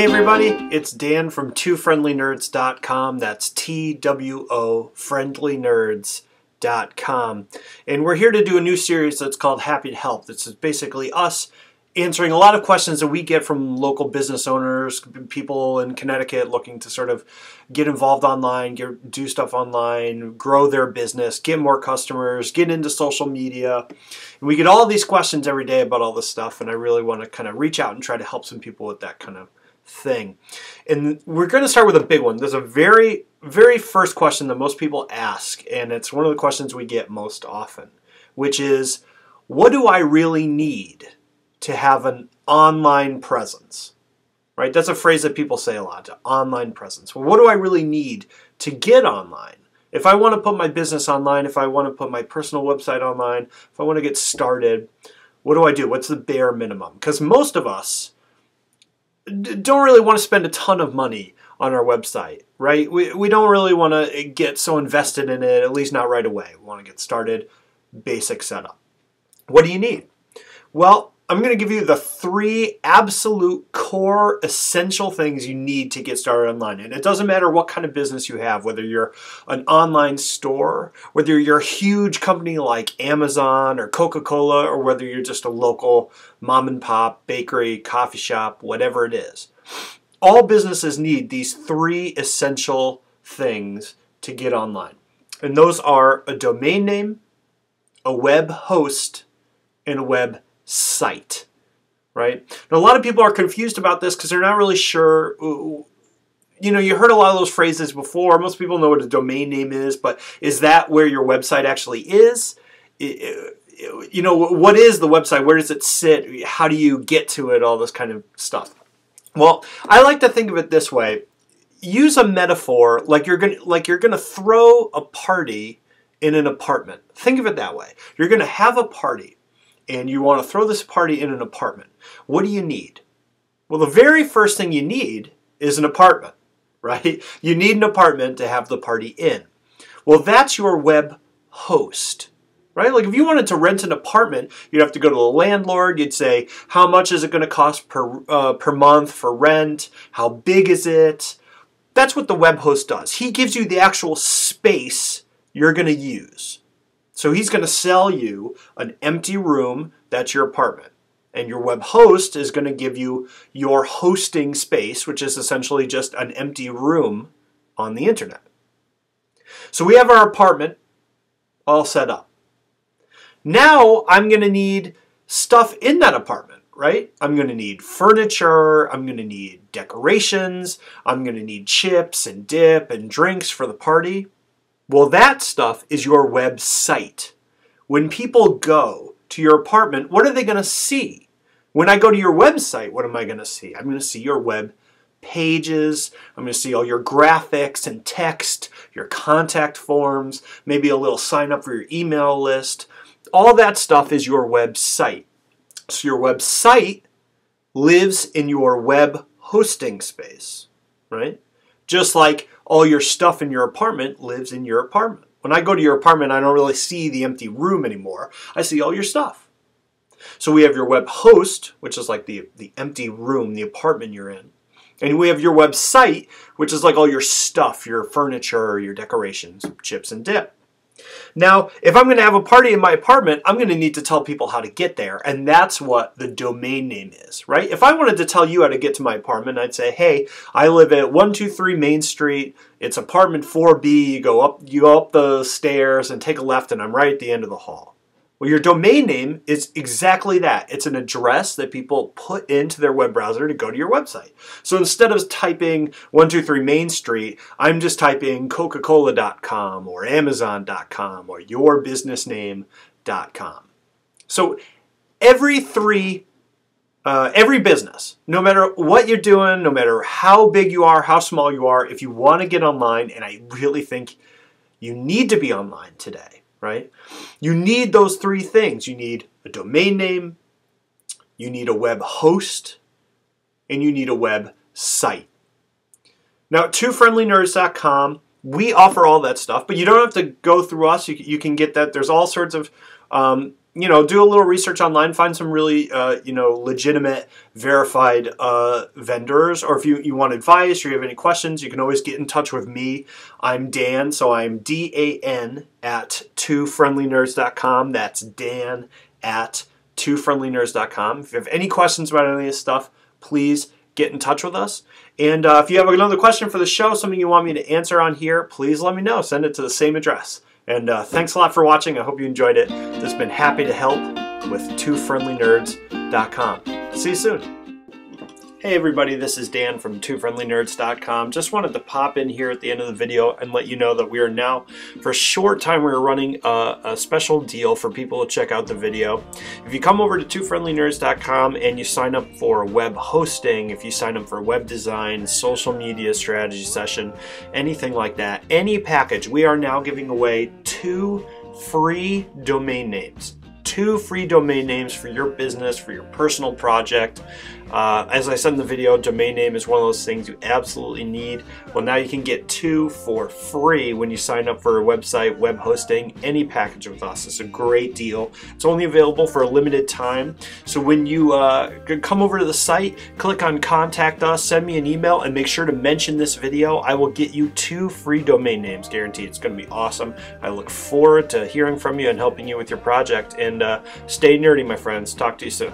Hey everybody, it's Dan from twofriendlynerds.com. That's T-W-O, friendlynerds.com. And we're here to do a new series that's called Happy to Help. This is basically us answering a lot of questions that we get from local business owners, people in Connecticut looking to sort of get involved online, do stuff online, grow their business, get more customers, get into social media. And we get all these questions every day about all this stuff, and I really want to kind of reach out and try to help some people with that kind of thing. And we're going to start with a big one. There's a very first question that most people ask, and it's one of the questions we get most often, which is, what do I really need to have an online presence? Right? That's a phrase that people say a lot, online presence. Well, what do I really need to get online? If I want to put my business online, if I want to put my personal website online, if I want to get started, what do I do? What's the bare minimum? Because most of us don't really want to spend a ton of money on our website, right? We don't really want to get so invested in it, at least not right away. We want to get started, basic setup. What do you need? Well, I'm going to give you the 3 absolute core essential things you need to get started online. And it doesn't matter what kind of business you have, whether you're an online store, whether you're a huge company like Amazon or Coca-Cola, or whether you're just a local mom and pop, bakery, coffee shop, whatever it is. All businesses need these 3 essential things to get online. And those are a domain name, a web host, and a web site, right? Now, a lot of people are confused about this because they're not really sure. You know, you heard a lot of those phrases before. Most people know what a domain name is, but is that where your website actually is? You know, what is the website? Where does it sit? How do you get to it? All this kind of stuff. Well, I like to think of it this way. Use a metaphor like you're gonna throw a party in an apartment. Think of it that way. You're gonna have a party, and you want to throw this party in an apartment. What do you need? Well, the very first thing you need is an apartment, right? You need an apartment to have the party in. Well, that's your web host, right? Like if you wanted to rent an apartment, you'd have to go to the landlord. You'd say, how much is it going to cost per month for rent? How big is it? That's what the web host does. He gives you the actual space you're going to use. So he's going to sell you an empty room, that's your apartment. And your web host is going to give you your hosting space, which is essentially just an empty room on the internet. So we have our apartment all set up. Now I'm going to need stuff in that apartment, right? I'm going to need furniture, I'm going to need decorations, I'm going to need chips and dip and drinks for the party. Well, that stuff is your website. When people go to your apartment, what are they going to see? When I go to your website, what am I going to see? I'm going to see your web pages. I'm going to see all your graphics and text, your contact forms, maybe a little sign up for your email list. All that stuff is your website. So your website lives in your web hosting space, right? Just like all your stuff in your apartment lives in your apartment. When I go to your apartment, I don't really see the empty room anymore. I see all your stuff. So we have your web host, which is like the empty room, the apartment you're in. And we have your website, which is like all your stuff, your furniture, your decorations, chips and dip. Now, if I'm going to have a party in my apartment, I'm going to need to tell people how to get there, and that's what the domain name is, right? If I wanted to tell you how to get to my apartment, I'd say, hey, I live at 123 Main Street, it's apartment 4B, you go up the stairs and take a left, and I'm right at the end of the hall. Well, your domain name is exactly that. It's an address that people put into their web browser to go to your website. So instead of typing 123 Main Street, I'm just typing Coca-Cola.com or Amazon.com or yourbusinessname.com. So every business, no matter what you're doing, no matter how big you are, how small you are, if you want to get online, and I really think you need to be online today, right? You need those 3 things. You need a domain name, you need a web host, and you need a web site. Now, at twofriendlynerds.com, we offer all that stuff, but you don't have to go through us. You can get that. There's all sorts of you know, do a little research online, find some really, you know, legitimate, verified vendors. Or if you want advice or you have any questions, you can always get in touch with me. I'm Dan, so I'm DAN at twofriendlynerds.com. That's Dan at twofriendlynerds.com. If you have any questions about any of this stuff, please get in touch with us. And if you have another question for the show, something you want me to answer on here, please let me know. Send it to the same address. And thanks a lot for watching. I hope you enjoyed it. This has been Happy to Help with twofriendlynerds.com. See you soon. Hey everybody, this is Dan from twofriendlynerds.com. Just wanted to pop in here at the end of the video and let you know that we are now, for a short time, we're running a special deal for people to check out the video. If you come over to twofriendlynerds.com and you sign up for web hosting, if you sign up for web design, social media strategy session, anything like that, any package, we are now giving away 2 free domain names. 2 free domain names for your business, for your personal project. As I said in the video, domain name is one of those things you absolutely need. Well, now you can get 2 for free when you sign up for a website, web hosting, any package with us. It's a great deal. It's only available for a limited time. So when you come over to the site, click on Contact Us, send me an email, and make sure to mention this video. I will get you 2 free domain names, guaranteed. It's going to be awesome. I look forward to hearing from you and helping you with your project. And stay nerdy, my friends. Talk to you soon.